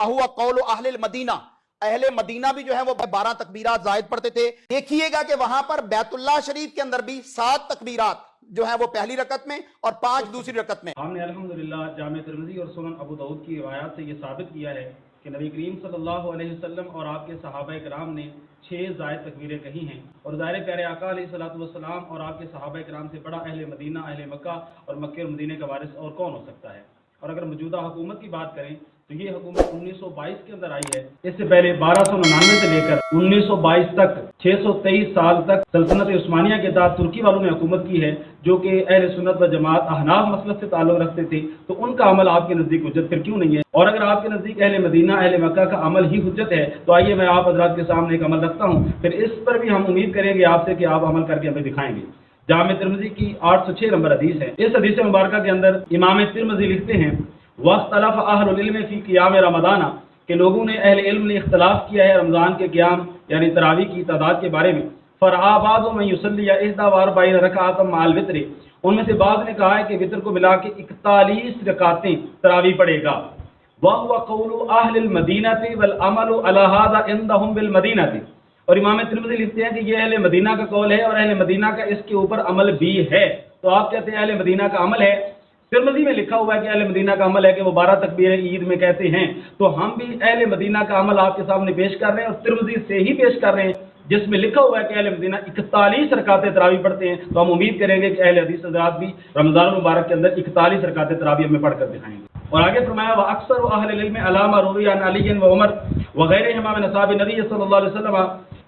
हुआ कौल अहले मदीना, अहले मदीना भी जो है वो 12 तकबीरात जायद पढ़ते थे। देखिएगा कि वहां पर बैतुल्लाह शरीफ के अंदर भी 7 तकबीरात जो है वो पहली रकत में और 5 दूसरी रकत में। हमने अल्हम्दुलिल्लाह जामे तिर्मिज़ी और सुनन अबू दाऊद की रिवायत से ये साबित किया है कि नबी करीम सल्लल्लाहु अलैहि वसल्लम और आपके सहाबाए किराम ने 6 जायद तकबीरें कही हैं, और ज़ाहिर प्यारे आका अलैहिस्सलातु वस्सलाम और आपके सहाबाए किराम से बड़ा अहले मदीना, अहले मक्का और मक्के और मदीने का वारिस और कौन हो सकता है। और अगर मौजूदा हुकूमत की बात करें तो ये हुकूमत 1922 के अंदर आई है। इससे पहले 1299 से लेकर 1922 तक 623 साल तक सल्तनत उस्मानिया के तहत तुर्की वालों ने हुकूमत की है, जो कि अहले सुन्नत व जमात अहनाफ मसलक से ताल्लुक़ रखते थे। तो उनका अमल आपके नज़दीक हुज्जत फिर क्यों नहीं है? और अगर आपके नज़दीक अहले मदीना, अहले मक्का का अमल ही हुज्जत है, तो आइए मैं आप हज़रात के सामने एक अमल रखता हूँ, फिर इस पर भी हम उम्मीद करेंगे आपसे कि आप अमल करके हमें दिखाएंगे। जामे तिर्मिज़ी की 806 नंबर हदीस है। इस हदीस मुबारक के अंदर इमाम तिर्मिज़ी लिखते हैं, वख्तलफ़ अहलुल इल्म फ़ी क़ियाम रमज़ान, के लोगों ने अहले इल्म ने इख्तलाफ किया है रमज़ान के क़ियाम यानी तरावी की तादाद के बारे में। फ़रआ बाज़ु मन युसल्ली इहदा व अर्बईन रकअतन मअल वित्र, उनमें से बाज़ ने कहा है कि वित्र को मिला के 41 रकातें तरावी पढ़ेगा। वहुव क़ौलु अहलिल मदीनति वल अमलु अला हाज़ा इंदहुम बिल मदीनति, और इमाम तिर्मिज़ी लिखते हैं कि ये अहले मदीना का कौल है और अहले मदीना का इसके ऊपर अमल भी है। तो आप कहते हैं अहले मदीना का अमल है, तिर्मिज़ी में लिखा हुआ है कि अहले मदीना का अमल है कि वो 12 तकबीरें ईद में कहते हैं। तो हम भी अहले मदीना का अमल आपके सामने पेश कर रहे हैं और तिर्मिज़ी से ही पेश कर रहे हैं, जिसमें लिखा हुआ है कि अहले मदीना 41 रकातें तरावी पढ़ते हैं। तो हम उम्मीद करेंगे कि अहले हदीस हज़रात भी रमज़ान मुबारक के अंदर 41 रकातें तरावी में पढ़ कर दिखाएंगे। और आगे फरमाया, व अक्सर अहले इल्म अलामा रुवी अन अली व उमर व गैरिहिमा मिन असहाब नबी सल्लल्लाहु अलैहि वसल्लम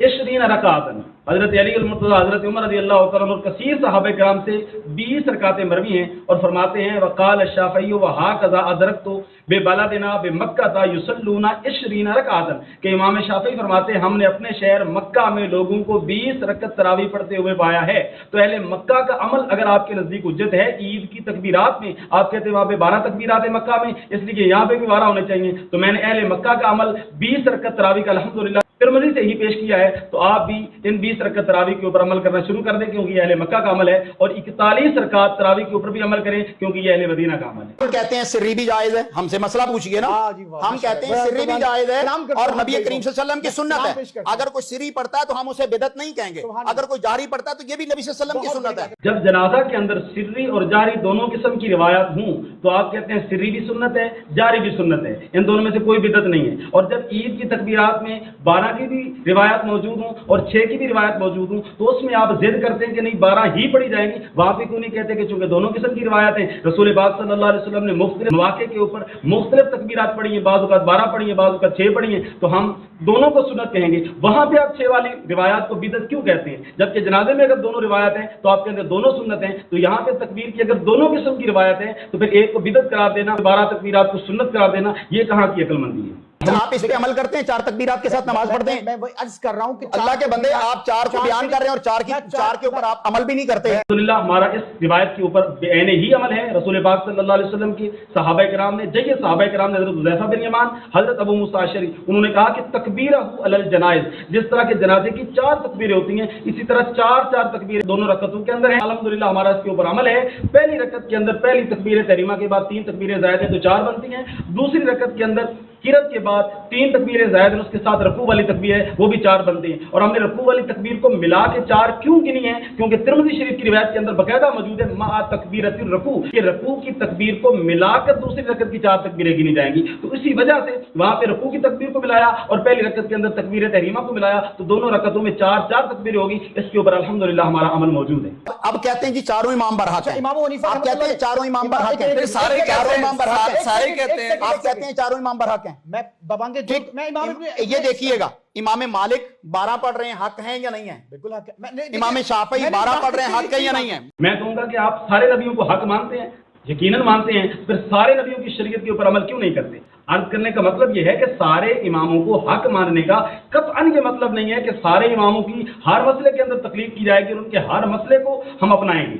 20 रकातन, हज़रत अली अल-मुर्तज़ा, हज़रत उमर रज़ी अल्लाह तआला और कसीर सहाबा किराम से 20 रकातें मरवी हैं। और फरमाते हैं, वक़ाल शाफ़िई व हाकज़ा अदरकतु बिबलदिना बिमक्का युसल्लूना 20 रकातन, कि इमाम शाफ़िई फरमाते हैं हमने अपने शहर मक्का में लोगों को 20 रकत तरावी पढ़ते हुए पाया है। तो अहले मक्का का अमल अगर आपके नज़दीक हुज्जत है ईद की तकबीरात में, आप कहते हैं वहाँ पे 12 तकबीरात है मक्का में, इसलिए यहाँ पे भी 12 होने चाहिए। तो मैंने अहले मक्का का अमल 20 रकत तरावी का अल्हम्दुलिल्लाह तिर्मिज़ी से ही पेश किया है। तो आप भी इन 20 रकत तरावी के ऊपर अमल करना शुरू कर दें, क्योंकि ये अहले मक्का का अमल है, और 41 रकात तरावी के ऊपर भी अमल करें, क्योंकि ये अहले मदीना का अमल है। तो कहते हैं सिर्री भी जायज है, हमसे मसला पूछिए ना। हम कहते हैं सिर्री भी जायज है और नबी करीम सल्लल्लाहु अलैहि वसल्लम की सुन्नत है। अगर कोई सिर्री पढ़ता है तो हम उसे बिदअत नहीं कहेंगे, अगर कोई जारी पढ़ता है तो ये भी नबी सल्लल्लाहु अलैहि वसल्लम की सुन्नत है। जब जनाजा के अंदर सिर्री और जारी दोनों किस्म की रिवायत हूँ, तो आप कहते हैं सिर्री भी सुन्नत है, जारी भी सुन्नत है, इन दोनों में से कोई बिदअत नहीं है। और जब ईद की तकबीरात में 12 की भी रिवायत मौजूद हूं और 6 की भी रिवायत मौजूद हूं, तो उसमें आप जिद करते हैं कि नहीं 12 ही पढ़ी जाएंगी, वहां पे क्यों नहीं कहते कि चूंकि दोनों किस्म की रिवायत है, रसूल पाक सल्लल्लाहु अलैहि वसल्लम ने मुख्तलिफ मौके के ऊपर मुख्तलिफ तकबीरात पढ़ी है, बाज़ औक़ात 12 पढ़ी है, बाज़ औक़ात 6 पढ़ी है, तो हम दोनों को सुन्नत कहेंगे। वहां पे आप 6 वाली रिवायत को बिदअत क्यों कहते हैं? जबकि जनाजे में अगर दोनों रिवायत है तो आप कहते हैं दोनों सुन्नत हैं। तो यहाँ पे तकबीर की अगर दोनों किस्म की रिवायत है तो फिर एक को बिदअत करार देना, 12 तकबीरात को सुन्नत करार देना, ये कहाँ की अक्लमंदी है? आप इस पे अमल करते हैं, 4 तकबीरात के साथ नमाज पढ़ते हैं? मैं वही अर्ज कर रहा हूं कि अल्लाह के बंदे आप 4 को बयान कर रहे हैं और 4 के ऊपर आप अमल भी नहीं करते हैं। अल्हम्दुलिल्लाह हमारा इस रिवायत के ऊपर बेअने ही अमल है। रसूल पाक सल्लल्लाहु अलैहि वसल्लम की सहाबा किराम ने, जय सहाबा किराम ने, हज़रत हुज़ैफा बिन यमान, हज़रत अबू मूसा अशअरी, उन्होंने कहा कि तकबीरहु अलल जनाइज़, जिस तरह के जनाजे की 4 तकबीरें होती हैं, इसी तरह 4 तकबीरें दोनों रकतों के अंदर है। अल्हम्दुलिल्लाह हमारा इसके ऊपर अमल है। पहली रकत के अंदर पहली तकबीर तहरीमा के बाद 3 तकबीरें ज़ायद है तो 4 बनती हैं। दूसरी रकत के अंदर किरत के बाद 3 तकबीरें ज़ायद है, उसके साथ रकू वाली तकबीर है, वो भी 4 बनती हैं। और हमने रकू वाली तकबीर को मिला के 4 क्यों गिनी है? क्योंकि तिर्मिज़ी शरीफ की रिवायत के अंदर बकायदा मौजूद है मा तकबीरतिर रकू, कि रकू की तकबीर को मिलाकर दूसरी रकत की 4 तकबीरें गिनी जाएंगी। तो इसी वजह से वहां पे रकू की तकबीर को मिलाया और पहली रकत के अंदर तकबीर तहरीमा को मिलाया, तो दोनों रकतों में 4 तकबीरें होगी। इसके ऊपर अल्हम्दुलिल्लाह हमारा अमल मौजूद है। अब कहते हैं जी चारों इमाम बरहक हैं, आप कहते हैं चारों इमाम बरहक हैं, सारे चारों इमाम बरहक हैं, सारे कहते हैं, आप कहते हैं चारों इमाम बरहक हैं। मैं दबांगे ठीक, मैं इमाम ये देखिएगा, इमाम मालिक 12 पढ़ रहे हैं, हक हैं या नहीं है? बिल्कुल हक है। इमाम शाफई 12 पढ़ रहे हैं, हक है या नहीं है? मैं कहूंगा कि आप सारे नबियों को हक मानते हैं, यकीनन मानते हैं, फिर सारे नबियों की शरीयत के ऊपर अमल क्यों नहीं करते? अर्ज करने का मतलब यह है कि सारे इमामों को हक मानने का कतअन ये मतलब नहीं है कि सारे इमामों की हर मसले के अंदर तकलीफ की जाएगी और उनके हर मसले को हम अपनाएंगे।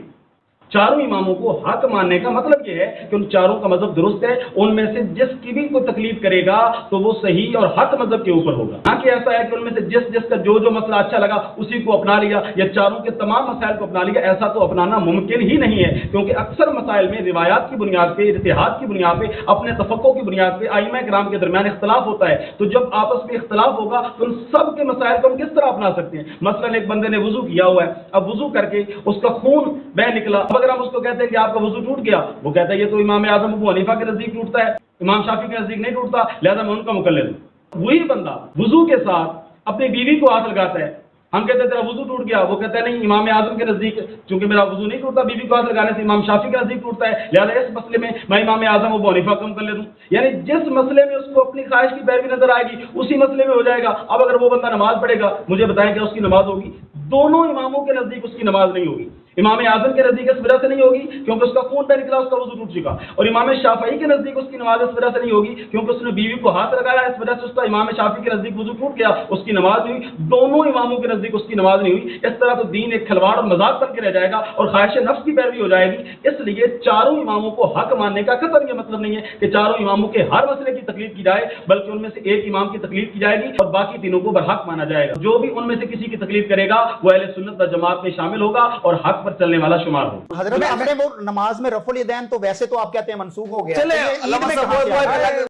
चारों इमामों को हक मानने का मतलब ये है कि उन चारों का मजहब दुरुस्त है, उनमें से जिसकी भी कोई तकलीफ करेगा तो वो सही और हक मजहब के ऊपर होगा। ना कि ऐसा है कि उनमें से जिसका जो मसला अच्छा लगा उसी को अपना लिया या चारों के तमाम मसाइल को अपना लिया, ऐसा तो अपनाना मुमकिन ही नहीं है, क्योंकि अक्सर मसाइल में रिवायात की बुनियाद पे, इतिहाद की बुनियाद पे, अपने तफक्को की बुनियाद पे आइमा किराम के दरमियान इख्तलाफ होता है। तो जब आपस में इख्तलाफ होगा तो उन सब के मसाइल को हम किस तरह अपना सकते हैं? मसलन एक बंदे ने वुजू किया हुआ है, अब वुजू करके उसका खून बह निकला, अगर हम उसको कहते हैं कि आपका वुजू टूट गया, वो कहता है ये तो इमाम आजम अबू हनीफा के नजदीक टूटता है, इमाम शाफी के नजदीक नहीं टूटता, लिहाजा मैं उनका मुकल्लिद हूं। वही बंदा वुजू के साथ अपनी बीवी को हाथ लगाता है, हम कहते हैं तेरा वुजू टूट गया, वो कहता है नहीं, इमाम आजम के नजदीक चूंकि मेरा वुजू नहीं टूटता, बीवी को हाथ लगाने से इमाम शाफी के नजदीक टूटता है, लिहाजा इस मसले में मैं इमाम आजम अबू हनीफा को मुकल्लिद हूं। यानी जिस मसले में उसको अपनी ख्वाहिश की पैरवी नजर आएगी उसी मसले में हो जाएगा। अब अगर वो बंदा नमाज पढ़ेगा, मुझे बताएं कि उसकी नमाज होगी? दोनों इमामों के नजदीक उसकी नमाज नहीं होगी। इमाम आजम के नजदीक इस वजह से नहीं होगी क्योंकि उसका खून बह निकला, उसका वुजू टूट चुका, और इमाम शाफी के नजदीक उसकी नमाज इस वजह से नहीं होगी क्योंकि उसने बीवी को हाथ लगाया, इस वजह से उसका इमाम शाफी के नजदीक वुजू टूट गया, उसकी नमाज नहीं हुई। दोनों इमामों के नजदीक उसकी नमाज नहीं हुई। इस तरह तो दीन एक खिलवाड़ और मजाक बन के रह जाएगा और ख्वाहिश नफ्स की पैरवी हो जाएगी। इसलिए चारों इमामों को हक मानने का कतई ये मतलब नहीं है कि चारों इमामों के हर मसले की तकलीफ की जाए, बल्कि उनमें से एक इमाम की तकलीफ की जाएगी और बाकी तीनों को बरहक माना जाएगा। जो भी उनमें से किसी की तकलीफ करेगा वो अहले सुन्नत व जमात में शामिल होगा और हक पर चलने वाला शुमार होगा। हजरत हमने वो नमाज में रफुल यदैन तो वैसे तो आप कहते हैं मनसूख हो गया, चले, तो ये ईद में कहाँ से आया?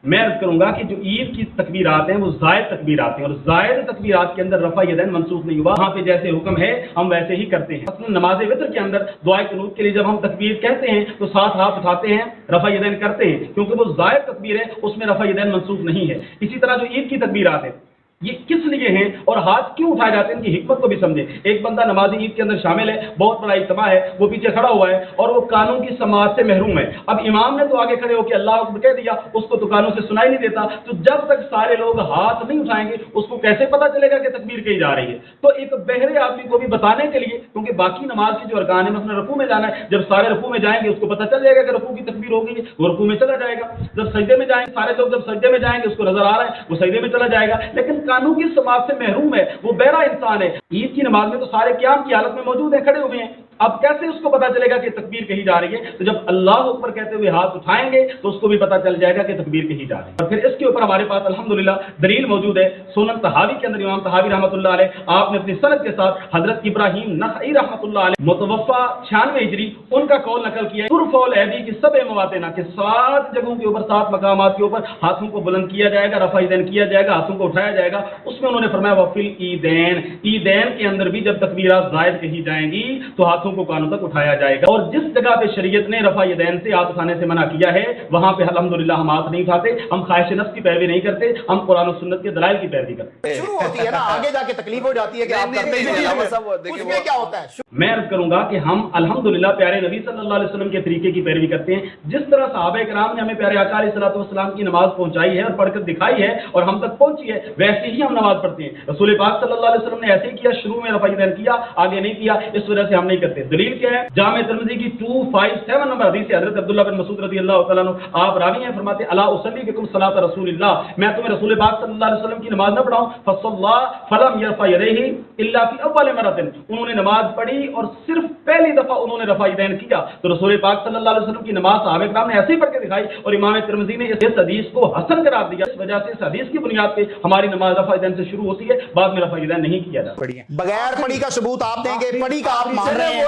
मैं अर्ज करूंगा कि जो ईद की तकबीरात हैं वो जायद तकबीरात हैं और जायद तकबीरात के अंदर रफा यदैन मंसूख नहीं हुआ। वहां पे जैसे हुक्म है हम वैसे ही करते हैं। मसलन नमाज वित्र के अंदर दुआ कुनूत के लिए जब हम तकबीर कहते हैं तो साथ हाथ उठाते हैं, रफा यदैन करते हैं, क्योंकि वो जायद तकबीर है, उसमें रफा यदैन मंसूख नहीं है। इसी तरह जो ईद की तकबीरात है ये किस लिए हैं और हाथ क्यों उठाए जाते हैं, इनकी हिकमत को भी समझे। एक बंदा नमाज ईद के अंदर शामिल है, बहुत बड़ा इज्तिमा है, वो पीछे खड़ा हुआ है और वो कानों की समाअत से महरूम है। अब इमाम ने तो आगे खड़े होकर अल्लाह अकबर कह दिया, उसको तो कानों से सुनाई नहीं देता, तो जब तक सारे लोग हाथ नहीं उठाएंगे उसको कैसे पता चलेगा कि तकबीर कही जा रही है? तो एक बहरे आदमी को भी बताने के लिए, क्योंकि बाकी नमाज की जो अरकान है, मसलन रकू में जाना है, जब सारे रकू में जाएंगे उसको पता चल जाएगा कि रकू की तकबीर हो गई, वो रकू में चला जाएगा। जब सजदे में जाएंगे, सारे लोग जब सजदे में जाएंगे उसको नजर आ रहा है, वो सजदे में चला जाएगा। लेकिन कानों की समाअत से महरूम है, वो बहरा इंसान है। ईद की नमाज में तो सारे क़याम की हालत में मौजूद हैं, खड़े हुए हैं, अब कैसे उसको पता चलेगा कि तकबीर कही जा रही है? तो जब अल्लाह अकबर कहते हुए हाथ उठाएंगे तो उसको भी पता चल जाएगा कि तकबीर कही जा रही है। और फिर इसके ऊपर हमारे पास अल्हम्दुलिल्लाह दलील मौजूद है। सुनन तहावी के अंदर इमाम तहावी रहमतुल्लाह अलैह आपने अपनी सनद के साथ हजरत इब्राहिम नखई रहमतुल्लाह अलैह मुतवफ़ा 96 हिजरी उनका कौल नकल किया है, तुरफ़उल ऐदी की सब मवातिना के 7 जगहों के ऊपर, 7 मकामात के ऊपर हाथों को बुलंद किया जाएगा, रफ़ा यदैन किया जाएगा, हाथों को उठाया जाएगा। उसमें उन्होंने फरमाया वफ़िल ईदैन, ईदैन के अंदर भी जब तकबीरात ज़ायद कही जाएंगी तो हाथों को कानों तक उठाया जाएगा। और जिस जगह पे शरीयत ने रफ़ा यदैन से हाथ उठाने से मना किया है वहां पे अल्हम्दुलिल्लाह हम हाथ नहीं उठाते, हम ख्वाहिश नफ्स की पैरवी नहीं करते, हम कुरान और सुन्नत के दलाइल की पैरवी करते। शुरू होती है ना, आगे जाके तकलीफ हो जाती है कि आप करते हैं, उसमें क्या होता है? मैं अर्ज करूंगा कि हम अल्हम्दुलिल्लाह प्यारे नबी सल्लल्लाहु अलैहि वसल्लम के तरीके की पैरवी करते हैं। जिस तरह सहाबा किराम ने हमें प्यारे आका अलैहिस्सलातु वस्सलाम की नमाज पहुंचाई है और पढ़कर दिखाई है और हम तक पहुंची है, वैसे ही हम नमाज पढ़ते हैं। रसूल पाक सल्लल्लाहु अलैहि वसल्लम ने ऐसे ही किया, शुरू में रफ़ा यदैन किया, आगे नहीं किया, इस वजह से हम नहीं करते। दलील क्या है? जामे तिरमिज़ी की 257 नंबर हदीस है, हजरत अब्दुल्लाह बिन मसूद रज़ियल्लाहु तआला अन्हु आप रावी हैं, फरमाते अला उसल्ली बिकुम सलात रसूलिल्लाह, मैं तुम्हें रसूल पाक सल्लल्लाहु अलैहि वसल्लम की नमाज न पढ़ाऊं? फसल्ला फलम यरफा यदैहि इल्ला फी अव्वल मरतिन, उन्होंने नमाज पढ़ी और सिर्फ पहली दफा उन्होंने रफ़ा यदैन किया। तो रसूल पाक सल्लल्लाहु अलैहि वसल्लम की नमाज सहाबा किराम ने ऐसे ही पढ़ के दिखाई और इमाम तिरमिज़ी ने इस हदीस को हसन करार दिया। इस वजह से इस हदीस की बुनियाद पे हमारी नमाज रफ़ा यदैन से शुरू होती है, बाद में रफ़ा यदैन नहीं किया जाता। बगैर पढ़ी का सबूत आप देंगे, पढ़ी का आप मान रहे हैं?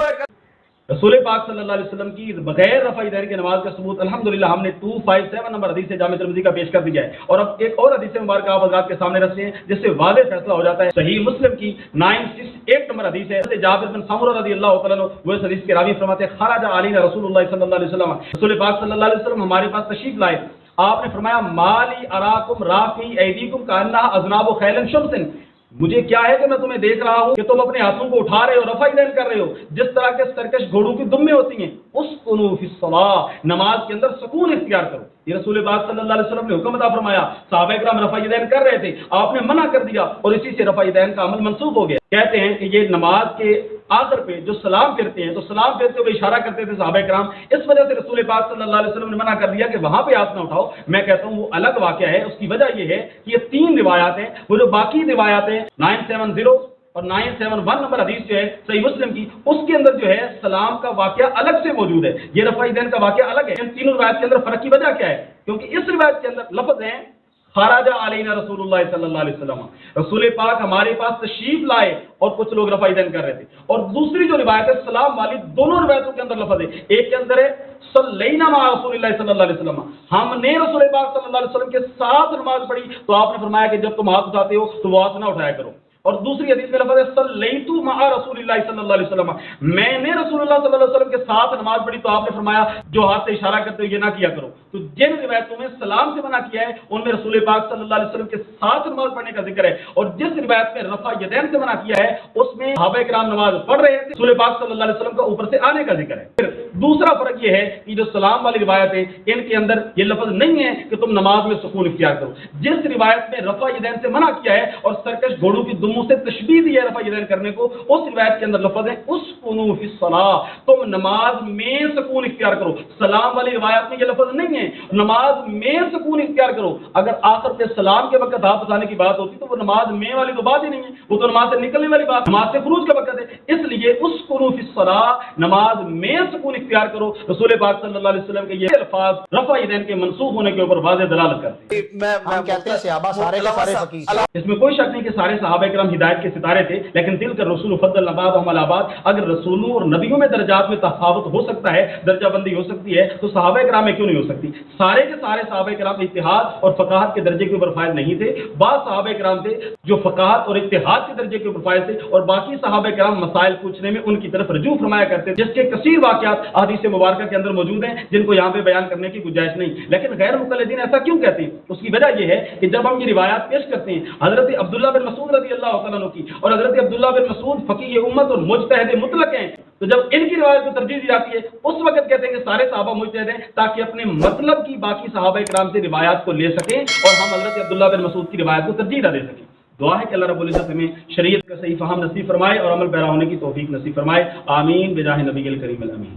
रसूल पाक सल्लल्लाहु अलैहि वसल्लम की बगैर रफ़ा यदैन की नमाज का सबूत अल्हम्दुलिल्लाह हमने 257 नंबर हदीस से जामे तिरमिज़ी का पेश कर दिया है। और अब एक और हदीस मुबारक आप हज़रात के सामने रखते हैं जिससे वाज़ेह फैसला हो जाता है। सही मुस्लिम की 968 नंबर हदीस है, जाबिर बिन समुरा रज़ियल्लाहु तआला अन्हु वो इस हदीस के रावी फरमाते हैं खराज अलैना रसूलुल्लाह सल्लल्लाहु अलैहि वसल्लम, रसूल पाक सल्लल्लाहु अलैहि वसल्लम हमारे पास तशरीफ लाए, आपने फरमाया माली अराकुम राफी ऐदीकुम कान्ना अज़नाबु खैलन शुमसिन, मुझे क्या है कि मैं तुम्हें देख रहा हूं कि तुम अपने हाथों को उठा रहे हो, रफ़ा यदैन कर रहे हो, जिस तरह के सरकश घोड़ों की दुम्में होती हैं। उसकुनू फिस्सलाह, नमाज के अंदर सुकून इख्तियार करो। ये रसूल पाक सल्लल्लाहु अलैहि वसल्लम ने हुक्म अता फरमाया, सहाबा किराम रफ़ा यदैन कर रहे थे, आपने मना कर दिया और इसी से रफ़ा यदैन का अमल मंसूख हो गया। कहते हैं कि ये नमाज के आखिर पे जो सलाम फिरते हैं तो सलाम फिरते हुए इशारा करते थे सहाबा किराम, इस वजह से रसूल पाक सल्लल्लाहु अलैहि वसल्लम ने मना कर दिया कि वहां पे हाथ ना उठाओ। मैं कहता हूं वो अलग वाकया है। उसकी वजह ये है कि ये 3 रिवायात हैं, वो जो बाकी रिवायात हैं 970 اور 971 نمبر حدیث جو ہے صحیح مسلم کی، اس کے اندر جو ہے سلام کا واقعہ الگ سے موجود ہے، یہ رفع یدین کا واقعہ الگ ہے۔ ان تینوں روایت کے اندر فرق کی وجہ کیا ہے؟ کیونکہ اس روایت کے اندر لفظ ہیں خرج علینا رسول اللہ صلی اللہ علیہ وسلم، رسول پاک ہمارے پاس تشریف لائے اور کچھ لوگ رفع یدین کر رہے تھے۔ اور دوسری جو روایت ہے سلام والی، دونوں روایتوں کے اندر لفظ ہے، ایک کے اندر ہے صلینا مع رسول اللہ صلی اللہ علیہ وسلم، ہم نے رسول پاک صلی اللہ علیہ وسلم کے ساتھ نماز پڑھی، تو آپ نے فرمایا کہ جب تم ہاتھ اٹھاتے ہو تو وہ ہاتھ نہ اٹھایا کرو۔ اور دوسری حدیث میں لفظ ہے صلیت مع رسول اللہ صلی اللہ علیہ وسلم، میں نے رسول اللہ صلی اللہ علیہ وسلم کے ساتھ نماز پڑھی، تو آپ نے فرمایا جو ہاتھ سے اشارہ کرتے ہو یہ نہ کیا کرو۔ تو جن روایتوں میں سلام سے منع کیا ہے ان میں رسول پاک صلی اللہ علیہ وسلم کے ساتھ نماز پڑھنے کا ذکر ہے، اور جس روایت میں رفع یدین سے منع کیا ہے اس میں صحابہ کرام نماز پڑھ رہے تھے، رسول پاک صلی اللہ علیہ وسلم کا اوپر سے آنے کا ذکر ہے۔ پھر دوسرا فرق یہ ہے کہ جو سلام والی روایت ہے ان کے اندر یہ لفظ نہیں ہے کہ تم نماز میں سکون اختیار کرو۔ جس روایت میں رفع یدین سے منع کیا ہے اور سرکش گھوڑوں کی دموں سے تشبیہ دی ہے رفع یدین کرنے کو، اس روایت کے اندر لفظ ہے اسکنوا فی الصلاۃ، تم نماز میں سکون اختیار کرو۔ سلام والی روایت میں یہ لفظ نہیں ہے نماز میں سکون اختیار کرو۔ اگر آخر کے سلام کے وقت ہاتھ اٹھانے کی بات ہوتی تو وہ نماز میں والی تو بات ہی نہیں ہے، وہ تو نماز سے نکلنے والی بات، نماز سے خروج کا وقت ہے۔ اس لیے اسکنوا فی الصلاۃ، نماز میں سکون اختیار کرو۔ رسول پاک صلی اللہ علیہ وسلم کے یہ الفاظ رفع یدین کے منسوخ ہونے کے اوپر واضح دلالت کرتے ہیں۔ ہم کہتے ہیں صحابہ سارے کے سارے فقیر، اس میں کوئی شک نہیں کہ سارے صحابہ کرام ہدایت کے ستارے تھے، لیکن دل کر رسول فضل بعضهم علی بعض، اگر رسولوں اور نبیوں میں درجات میں تفاوت ہو سکتا ہے، درجہ بندی ہو سکتی ہے، تو صحابہ کرام میں کیوں نہیں ہو سکتی؟ سارے کے سارے صحابہ کرام اتحاد اور فقاہت کے درجے کے اوپر فائز نہیں تھے، بعض صحابہ کرام تھے جو فقاہت اور اتحاد کے درجے کے اوپر فائز تھے، اور باقی صحابہ کرام مسائل پوچھنے میں ان کی طرف رجوع فرمایا کرتے تھے، جس کے کثیر واقعات احادیث مبارکہ کے اندر موجود ہیں جن کو یہاں پہ بیان کرنے کی گنجائش نہیں۔ لیکن غیر مقلدین ایسا کیوں کہتے ہیں؟ اس کی وجہ یہ ہے کہ جب ہم یہ روایات پیش کرتے ہیں حضرت عبداللہ بن مسعود رضی اللہ تعالیٰ عنہ کی، اور حضرت عبداللہ بن مسعود فقیہ امت اور مجتہد مطلق ہیں، تو جب ان کی روایت کو ترجیح دی جاتی ہے اس وقت کہتے ہیں کہ سارے صحابہ مجتہد ہیں، تاکہ اپنے مطلب کی باقی صحابہ کرام سے روایات کو لے سکیں اور ہم حضرت عبداللہ بن مسعود کی روایت کو ترجیح نہ دے سکیں۔ دعا ہے کہ اللہ رب العزت ہمیں شریعت کا صحیح فہم نصیب فرمائے اور عمل پیرا ہونے کی توفیق نصیب فرمائے، آمین بجاہ نبی الکریم الامین۔